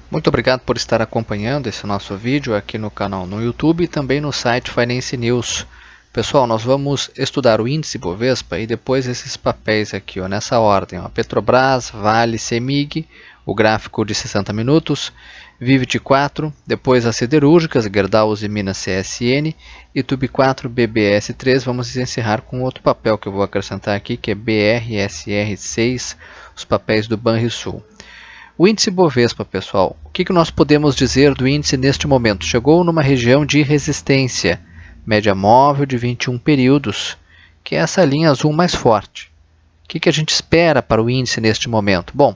Muito obrigado por estar acompanhando esse nosso vídeo aqui no canal no YouTube e também no site Finance News. Pessoal, nós vamos estudar o índice Bovespa e depois esses papéis aqui, ó, nessa ordem, ó, Petrobras, Vale, CEMIG, o gráfico de 60 minutos, Vivit 4, depois as siderúrgicas, Gerdau e Minas CSN, e Tube 4, BBS 3. Vamos encerrar com outro papel que eu vou acrescentar aqui, que é BRSR 6, os papéis do Banrisul. O índice Bovespa, pessoal, o que nós podemos dizer do índice neste momento? Chegou numa região de resistência, média móvel de 21 períodos, que é essa linha azul mais forte. O que a gente espera para o índice neste momento? Bom,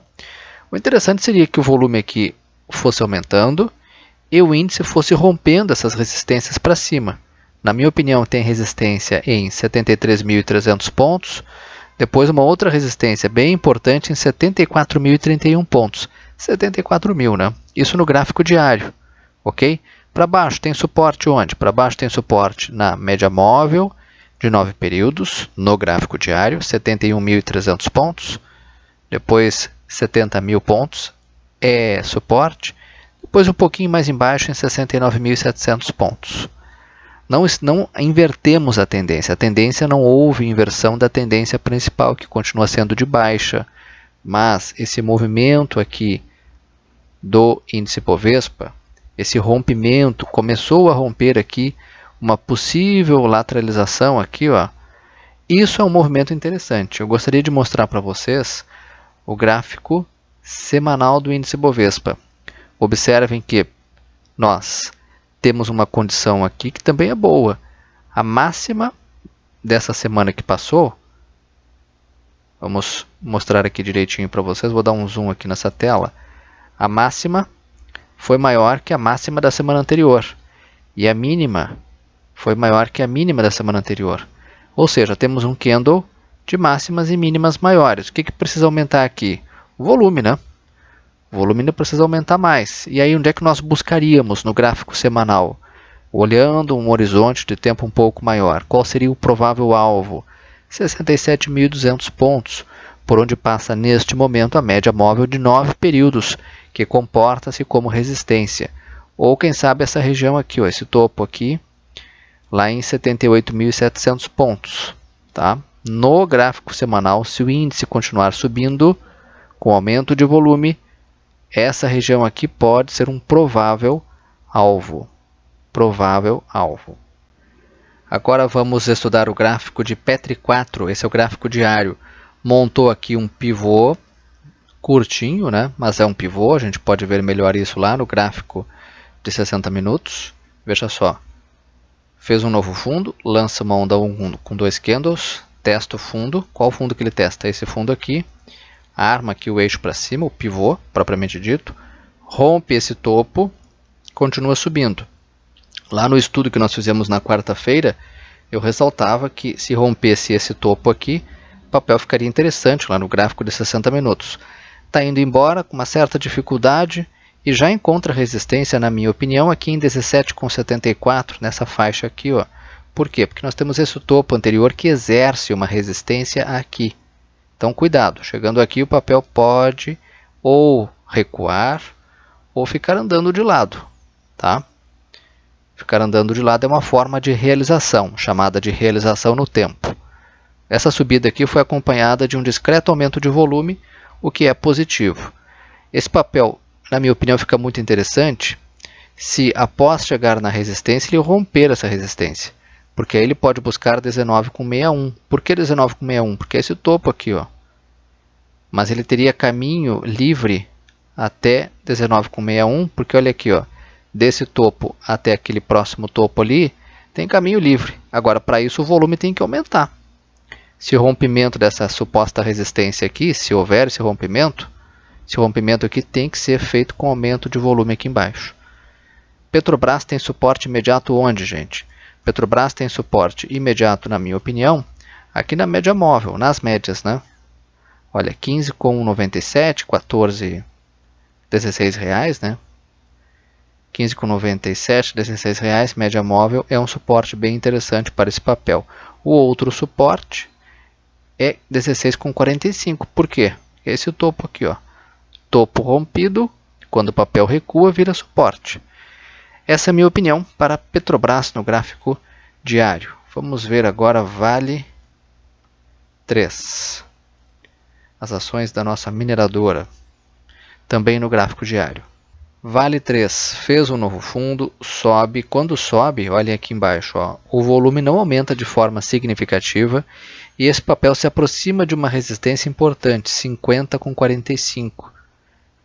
o interessante seria que o volume aqui fosse aumentando e o índice fosse rompendo essas resistências para cima. Na minha opinião, tem resistência em 73.300 pontos, depois uma outra resistência bem importante em 74.031 pontos. 74.000, né? Isso no gráfico diário, ok? Para baixo tem suporte onde? Para baixo tem suporte na média móvel de 9 períodos, no gráfico diário, 71.300 pontos. Depois 70.000 pontos é suporte. Depois um pouquinho mais embaixo em 69.700 pontos. Não invertemos a tendência não houve inversão da tendência principal, que continua sendo de baixa, mas esse movimento aqui do índice Bovespa, esse rompimento, começou a romper aqui uma possível lateralização aqui, ó. Isso é um movimento interessante. Eu gostaria de mostrar para vocês o gráfico semanal do índice Bovespa. Observem que nós temos uma condição aqui que também é boa. A máxima dessa semana que passou, vamos mostrar aqui direitinho para vocês, vou dar um zoom aqui nessa tela. A máxima foi maior que a máxima da semana anterior. E a mínima foi maior que a mínima da semana anterior. Ou seja, temos um candle de máximas e mínimas maiores. O que precisa aumentar aqui? O volume, né? O volume ainda precisa aumentar mais. E aí, onde é que nós buscaríamos no gráfico semanal? Olhando um horizonte de tempo um pouco maior. Qual seria o provável alvo? 67.200 pontos, por onde passa neste momento a média móvel de 9 períodos, que comporta-se como resistência. Ou quem sabe essa região aqui, ó, esse topo aqui, lá em 78.700 pontos. Tá? No gráfico semanal, se o índice continuar subindo, com aumento de volume, essa região aqui pode ser um provável alvo. Provável alvo. Agora vamos estudar o gráfico de Petri 4. Esse é o gráfico diário. Montou aqui um pivô curtinho, né? Mas é um pivô. A gente pode ver melhor isso lá no gráfico de 60 minutos. Veja só. Fez um novo fundo, lança uma onda 1 com 2 candles, testa o fundo. Qual fundo que ele testa? Esse fundo aqui. Arma aqui o eixo para cima, o pivô, propriamente dito, rompe esse topo, continua subindo. Lá no estudo que nós fizemos na quarta-feira, eu ressaltava que se rompesse esse topo aqui, o papel ficaria interessante lá no gráfico de 60 minutos. Está indo embora com uma certa dificuldade e já encontra resistência, na minha opinião, aqui em 17,74, nessa faixa aqui. Ó. Por quê? Porque nós temos esse topo anterior que exerce uma resistência aqui. Então, cuidado, chegando aqui o papel pode ou recuar ou ficar andando de lado. Tá? Ficar andando de lado é uma forma de realização, chamada de realização no tempo. Essa subida aqui foi acompanhada de um discreto aumento de volume, o que é positivo. Esse papel, na minha opinião, fica muito interessante se após chegar na resistência ele romper essa resistência. Porque aí ele pode buscar 19,61. Por que 19,61? Porque é esse topo aqui, ó. Mas ele teria caminho livre até 19,61, porque olha aqui, ó, desse topo até aquele próximo topo ali, tem caminho livre. Agora, para isso, o volume tem que aumentar. Se o rompimento dessa suposta resistência aqui, se houver esse rompimento aqui tem que ser feito com aumento de volume aqui embaixo. Petrobras tem suporte imediato onde, gente? Petrobras tem suporte imediato, na minha opinião, aqui na média móvel, nas médias, né? Olha, 15,97, 14, 16 reais, né? 15,97, 16 reais, média móvel, é um suporte bem interessante para esse papel. O outro suporte é 16,45. Por quê? Esse topo aqui, ó, topo rompido, Quando o papel recua, vira suporte. Essa é a minha opinião para a Petrobras no gráfico diário. Vamos ver agora Vale 3. As ações da nossa mineradora, também no gráfico diário. Vale 3 fez um novo fundo, sobe. Quando sobe, olhem aqui embaixo, ó, o volume não aumenta de forma significativa e esse papel se aproxima de uma resistência importante, 50 com 45,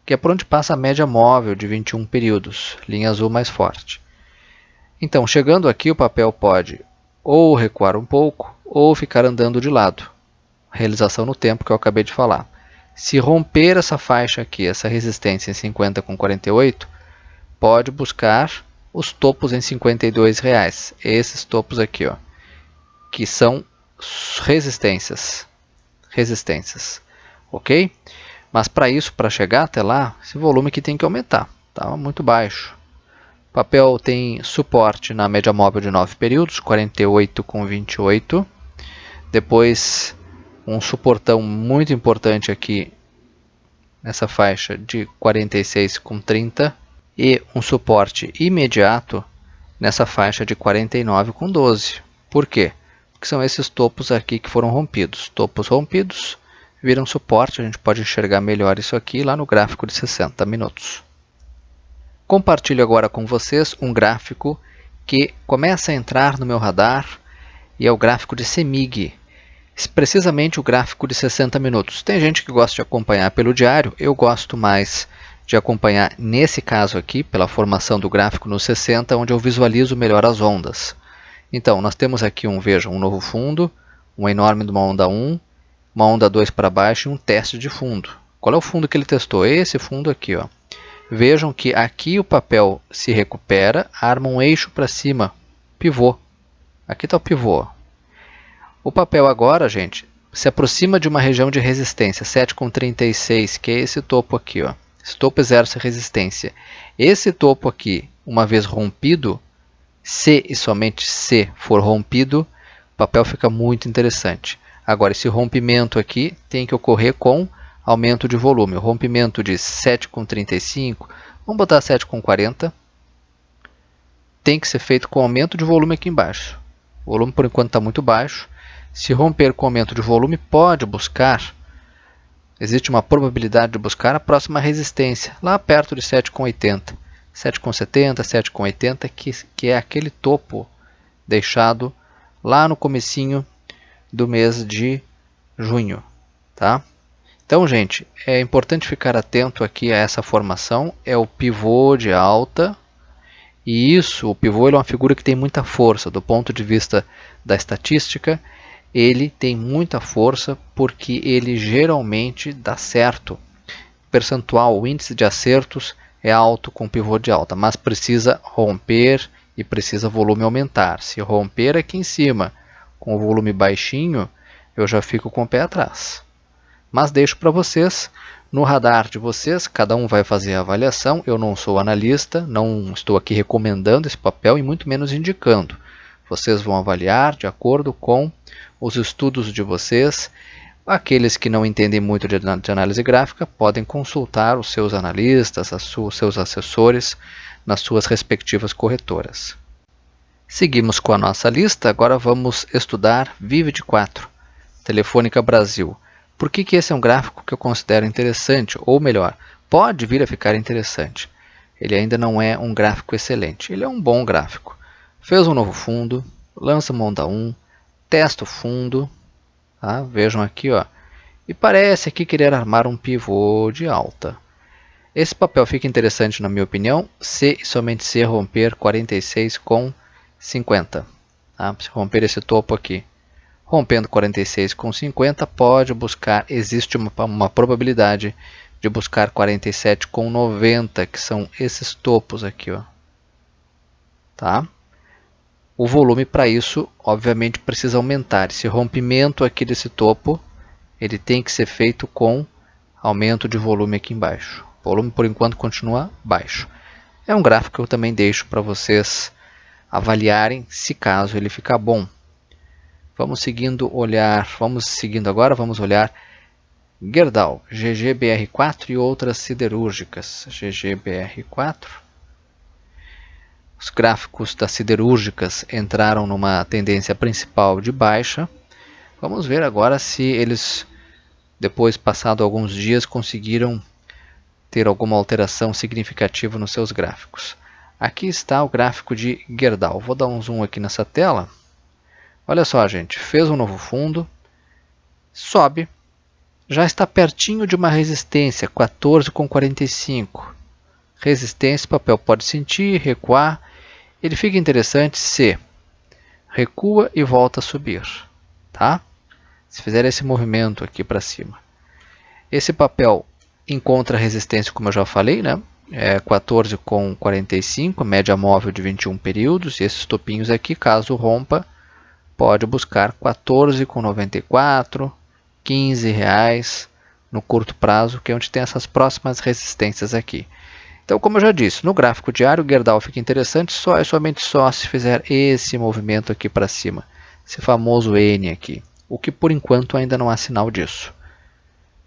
que é por onde passa a média móvel de 21 períodos, linha azul mais forte. Então, chegando aqui, o papel pode ou recuar um pouco ou ficar andando de lado. Realização no tempo que eu acabei de falar. Se romper essa faixa aqui, essa resistência em 50 com 48, pode buscar os topos em R$ 52,00. Esses topos aqui, ó, que são resistências. Ok? Mas para isso, para chegar até lá, esse volume aqui tem que aumentar. Estava muito baixo. O papel tem suporte na média móvel de 9 períodos, 48 com 28. Depois um suportão muito importante aqui nessa faixa de 46 com 30 e um suporte imediato nessa faixa de 49 com 12. Por quê? Porque são esses topos aqui que foram rompidos. Topos rompidos viram suporte, a gente pode enxergar melhor isso aqui lá no gráfico de 60 minutos. Compartilho agora com vocês um gráfico que começa a entrar no meu radar e é o gráfico de CEMIG. Precisamente o gráfico de 60 minutos. Tem gente que gosta de acompanhar pelo diário, eu gosto mais de acompanhar nesse caso aqui, pela formação do gráfico no 60, onde eu visualizo melhor as ondas. Então, nós temos aqui vejam, um novo fundo, um enorme de uma onda 1, uma onda 2 para baixo e um teste de fundo. Qual é o fundo que ele testou? Esse fundo aqui, ó. Vejam que aqui o papel se recupera, arma um eixo para cima, pivô. Aqui está o pivô. O papel agora, gente, se aproxima de uma região de resistência, 7,36, que é esse topo aqui, ó. Esse topo exerce resistência. Esse topo aqui, uma vez rompido, se e somente se for rompido, o papel fica muito interessante. Agora, esse rompimento aqui tem que ocorrer com aumento de volume. O rompimento de 7,35, vamos botar 7,40, tem que ser feito com aumento de volume aqui embaixo. O volume, por enquanto, está muito baixo. Se romper com aumento de volume, pode buscar, existe uma probabilidade de buscar a próxima resistência, lá perto de 7,80, 7,70, 7,80, que é aquele topo deixado lá no comecinho do mês de junho. Tá? Então, gente, é importante ficar atento aqui a essa formação, é o pivô de alta, e isso, o pivô, ele é uma figura que tem muita força, do ponto de vista da estatística, ele tem muita força porque ele geralmente dá certo. O percentual, o índice de acertos é alto com pivô de alta, mas precisa romper e precisa volume aumentar. Se romper aqui em cima com o volume baixinho, eu já fico com o pé atrás. Mas deixo para vocês, no radar de vocês, cada um vai fazer a avaliação. Eu não sou analista, não estou aqui recomendando esse papel e muito menos indicando. Vocês vão avaliar de acordo com os estudos de vocês. Aqueles que não entendem muito de análise gráfica podem consultar os seus analistas, os seus assessores nas suas respectivas corretoras. Seguimos com a nossa lista, agora vamos estudar Vivid 4, Telefônica Brasil. Por que esse é um gráfico que eu considero interessante, ou melhor, pode vir a ficar interessante? Ele ainda não é um gráfico excelente, ele é um bom gráfico. Fez um novo fundo, lança uma onda 1, testa o fundo, tá? Vejam aqui, ó, e parece aqui querer armar um pivô de alta. Esse papel fica interessante na minha opinião, se e somente se romper 46 com 50. Tá? Se romper esse topo aqui. Rompendo 46 com 50, pode buscar, existe uma probabilidade de buscar 47 com 90, que são esses topos aqui, ó. Tá? O volume para isso, obviamente, precisa aumentar. Esse rompimento aqui desse topo, ele tem que ser feito com aumento de volume aqui embaixo. O volume, por enquanto, continua baixo. É um gráfico que eu também deixo para vocês avaliarem, se caso ele ficar bom. Vamos seguindo agora, vamos olhar Gerdau, GGBR4 e outras siderúrgicas. GGBR4. Os gráficos das siderúrgicas entraram numa tendência principal de baixa. Vamos ver agora se eles, depois passado alguns dias, conseguiram ter alguma alteração significativa nos seus gráficos. Aqui está o gráfico de Gerdau. Vou dar um zoom aqui nessa tela. Olha só, gente, fez um novo fundo, sobe, já está pertinho de uma resistência, 14,45. Resistência, o papel pode sentir, recuar. Ele fica interessante se recua e volta a subir, tá? Se fizer esse movimento aqui para cima. Esse papel encontra resistência, como eu já falei, né? 14,45, média móvel de 21 períodos. E esses topinhos aqui, caso rompa, pode buscar 14,94, R$15 no curto prazo, que é onde tem essas próximas resistências aqui. Então, como eu já disse, no gráfico diário, o Gerdau fica interessante somente se fizer esse movimento aqui para cima, esse famoso N aqui, o que por enquanto ainda não há sinal disso.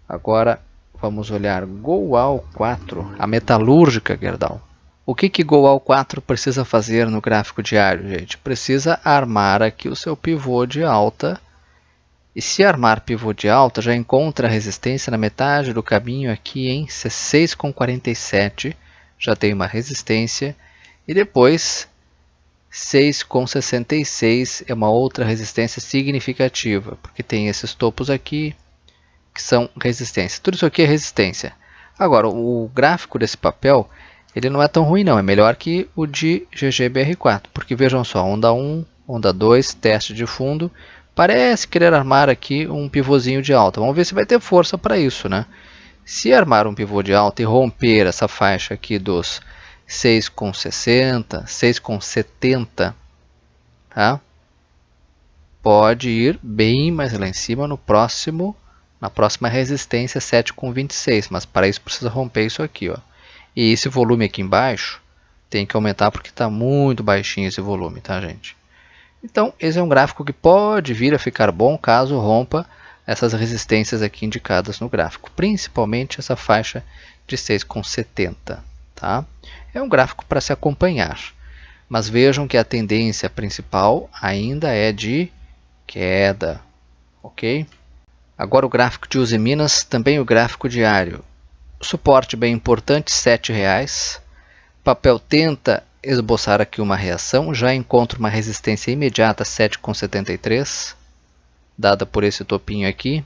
Agora, vamos olhar Goal 4, a metalúrgica Gerdau. O que Goal 4 precisa fazer no gráfico diário, gente? Precisa armar aqui o seu pivô de alta. E se armar pivô de alta, já encontra resistência na metade do caminho aqui em 6,47. Já tem uma resistência. E depois 6,66 é uma outra resistência significativa, porque tem esses topos aqui que são resistência. Tudo isso aqui é resistência. Agora, o gráfico desse papel, ele não é tão ruim não, é melhor que o de GGBR4, porque vejam só, onda 1, onda 2, teste de fundo, parece querer armar aqui um pivôzinho de alta. Vamos ver se vai ter força para isso, né? Se armar um pivô de alta e romper essa faixa aqui dos 6,60, 6,70, tá? Pode ir bem mais lá em cima na próxima resistência 7,26, mas para isso precisa romper isso aqui, ó. E esse volume aqui embaixo tem que aumentar porque está muito baixinho esse volume, tá, gente? Então, esse é um gráfico que pode vir a ficar bom caso rompa essas resistências aqui indicadas no gráfico, principalmente essa faixa de 6,70, tá? É um gráfico para se acompanhar, mas vejam que a tendência principal ainda é de queda, ok? Agora o gráfico de Usiminas, também o gráfico diário. Suporte bem importante, R$ 7,00. Papel tenta esboçar aqui uma reação, já encontra uma resistência imediata 7,73, dada por esse topinho aqui.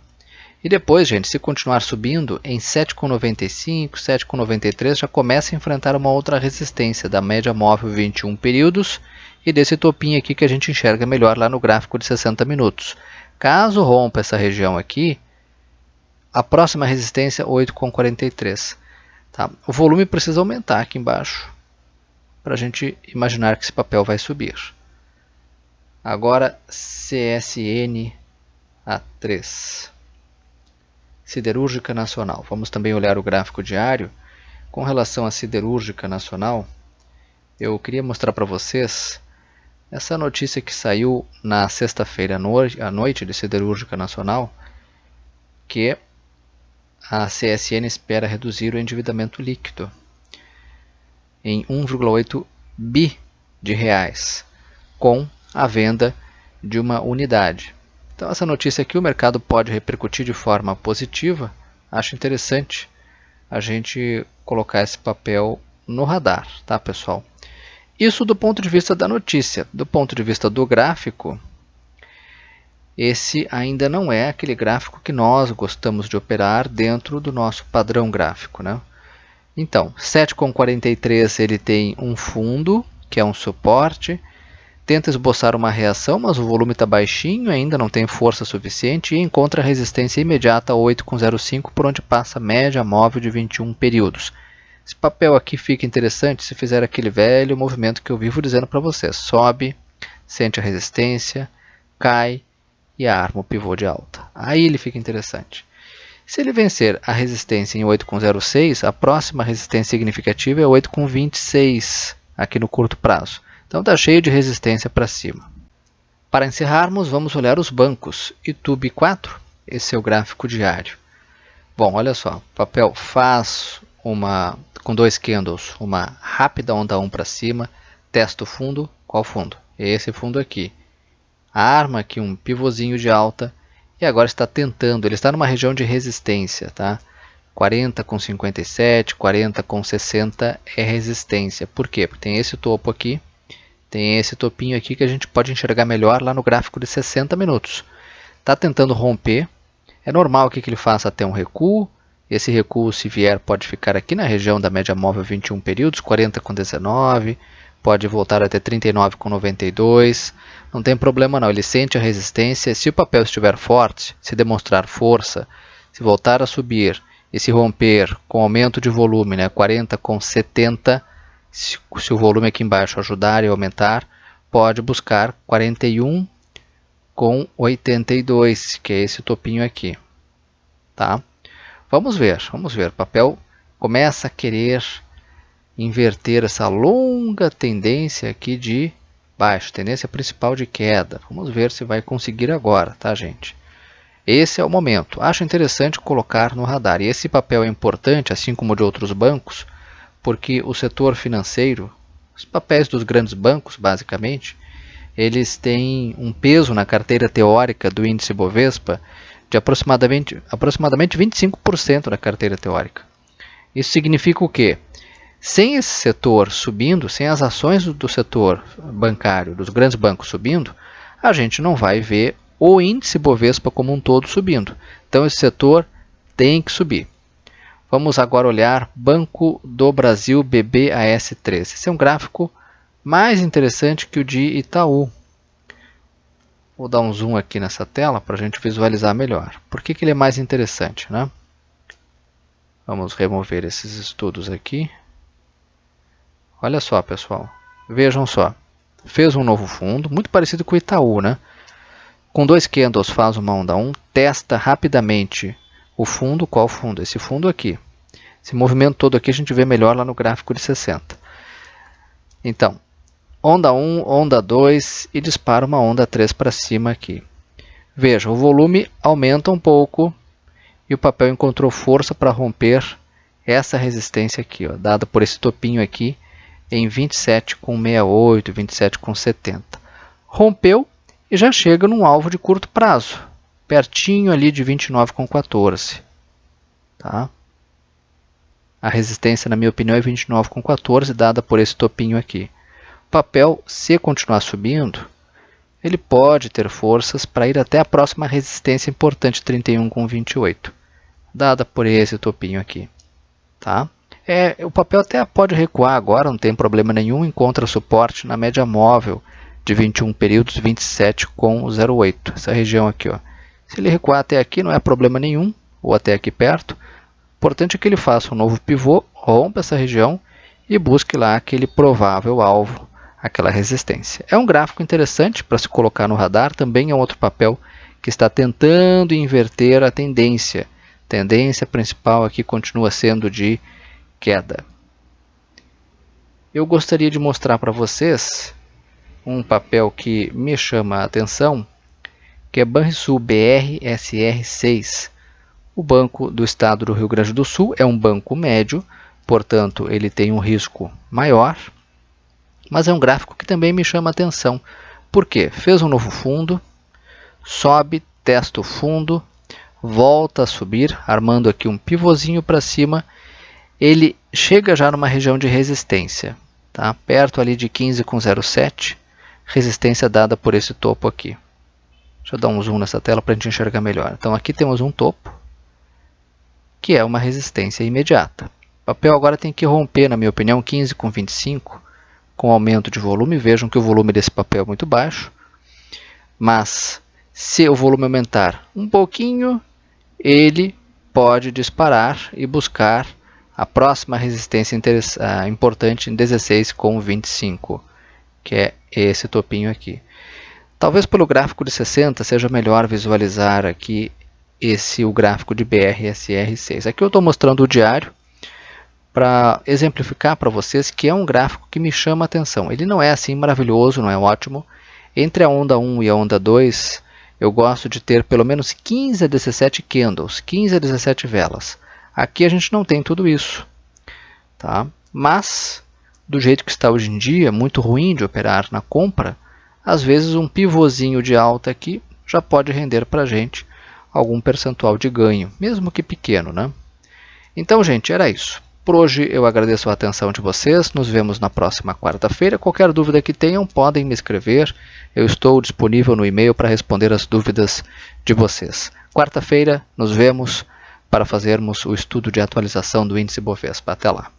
E depois, gente, se continuar subindo, em 7,95, 7,93 já começa a enfrentar uma outra resistência da média móvel 21 períodos e desse topinho aqui que a gente enxerga melhor lá no gráfico de 60 minutos. Caso rompa essa região aqui, a próxima resistência 8,43. Tá? O volume precisa aumentar aqui embaixo para a gente imaginar que esse papel vai subir. Agora CSN A3. Siderúrgica Nacional. Vamos também olhar o gráfico diário. Com relação à Siderúrgica Nacional, eu queria mostrar para vocês essa notícia que saiu na sexta-feira à noite de Siderúrgica Nacional, que a CSN espera reduzir o endividamento líquido em 1,8 bi de reais com a venda de uma unidade. Então essa notícia aqui o mercado pode repercutir de forma positiva. Acho interessante a gente colocar esse papel no radar, tá, pessoal? Isso do ponto de vista da notícia. Do ponto de vista do gráfico, esse ainda não é aquele gráfico que nós gostamos de operar dentro do nosso padrão gráfico, né? Então, 7,43 ele tem um fundo, que é um suporte, tenta esboçar uma reação, mas o volume está baixinho, ainda não tem força suficiente e encontra resistência imediata a 8,05, por onde passa a média móvel de 21 períodos. Esse papel aqui fica interessante se fizer aquele velho movimento que eu vivo dizendo para vocês. Sobe, sente a resistência, cai e arma o pivô de alta. Aí ele fica interessante. Se ele vencer a resistência em 8,06, a próxima resistência significativa é 8,26 aqui no curto prazo. Então está cheio de resistência para cima. Para encerrarmos, vamos olhar os bancos. Itube 4, esse é o gráfico diário. Bom, olha só, o papel faz com 2 candles, uma rápida onda 1 para cima, testa o fundo. Qual fundo? Esse fundo aqui. Arma aqui um pivôzinho de alta e agora está tentando, ele está numa região de resistência, tá? 40 com 57, 40 com 60 é resistência. Por quê? Porque tem esse topo aqui, tem esse topinho aqui que a gente pode enxergar melhor lá no gráfico de 60 minutos. Está tentando romper, é normal que ele faça até um recuo. Esse recuo, se vier, pode ficar aqui na região da média móvel 21 períodos, 40 com 19, pode voltar até 39 com 92, não tem problema não, ele sente a resistência. Se o papel estiver forte, se demonstrar força, se voltar a subir e se romper com aumento de volume, né, 40 com 70, se o volume aqui embaixo ajudar e aumentar, pode buscar 41 com 82, que é esse topinho aqui, tá? Vamos ver, o papel começa a querer inverter essa longa tendência aqui de baixo, tendência principal de queda. Vamos ver se vai conseguir agora, tá, gente? Esse é o momento. Acho interessante colocar no radar. E esse papel é importante, assim como de outros bancos, porque o setor financeiro, os papéis dos grandes bancos, basicamente, eles têm um peso na carteira teórica do índice Bovespa de aproximadamente 25% da carteira teórica. Isso significa o quê? Sem esse setor subindo, sem as ações do setor bancário, dos grandes bancos subindo, a gente não vai ver o índice Bovespa como um todo subindo. Então esse setor tem que subir. Vamos agora olhar Banco do Brasil BBAS13. Esse é um gráfico mais interessante que o de Itaú. Vou dar um zoom aqui nessa tela para a gente visualizar melhor. Por que ele é mais interessante, né? Vamos remover esses estudos aqui. Olha só, pessoal. Vejam só. Fez um novo fundo, muito parecido com o Itaú, né? Com 2 candles faz uma onda 1, testa rapidamente o fundo. Qual fundo? Esse fundo aqui. Esse movimento todo aqui a gente vê melhor lá no gráfico de 60. Então, onda 1, onda 2 e dispara uma onda 3 para cima aqui. Veja, o volume aumenta um pouco e o papel encontrou força para romper essa resistência aqui, ó, dada por esse topinho aqui em 27,68, 27,70. Rompeu e já chega num alvo de curto prazo, pertinho ali de 29,14. Tá? A resistência, na minha opinião, é 29,14, dada por esse topinho aqui. O papel, se continuar subindo, ele pode ter forças para ir até a próxima resistência importante, 31,28, dada por esse topinho aqui. Tá? O papel até pode recuar agora, não tem problema nenhum, encontra suporte na média móvel de 21 períodos, 27,08, essa região aqui. Ó. Se ele recuar até aqui, não é problema nenhum, ou até aqui perto. O importante é que ele faça um novo pivô, rompa essa região e busque lá aquele provável alvo, aquela resistência. É um gráfico interessante para se colocar no radar, também é um outro papel que está tentando inverter a tendência. A tendência principal aqui continua sendo de queda. Eu gostaria de mostrar para vocês um papel que me chama a atenção, que é Banrisul BRSR6. O Banco do Estado do Rio Grande do Sul é um banco médio, portanto ele tem um risco maior, mas é um gráfico que também me chama a atenção. Por quê? Fez um novo fundo, sobe, testa o fundo, volta a subir, armando aqui um pivôzinho para cima. Ele chega já numa região de resistência, tá? Perto ali de 15,07, resistência dada por esse topo aqui. Deixa eu dar um zoom nessa tela para a gente enxergar melhor. Então aqui temos um topo, que é uma resistência imediata. O papel agora tem que romper, na minha opinião, 15,25, com aumento de volume. Vejam que o volume desse papel é muito baixo, mas se o volume aumentar um pouquinho, ele pode disparar e buscar a próxima resistência importante em 16,25, que é esse topinho aqui. Talvez pelo gráfico de 60 seja melhor visualizar aqui o gráfico de BRSR6. Aqui eu estou mostrando o diário para exemplificar para vocês que é um gráfico que me chama a atenção. Ele não é assim maravilhoso, não é ótimo. Entre a onda 1 e a onda 2, eu gosto de ter pelo menos 15 a 17 candles, 15 a 17 velas. Aqui a gente não tem tudo isso, tá? Mas, do jeito que está hoje em dia, muito ruim de operar na compra, às vezes um pivôzinho de alta aqui já pode render para a gente algum percentual de ganho, mesmo que pequeno, né? Então, gente, era isso. Por hoje eu agradeço a atenção de vocês, nos vemos na próxima quarta-feira. Qualquer dúvida que tenham, podem me escrever. Eu estou disponível no e-mail para responder as dúvidas de vocês. Quarta-feira nos vemos para fazermos o estudo de atualização do índice Bovespa. Até lá!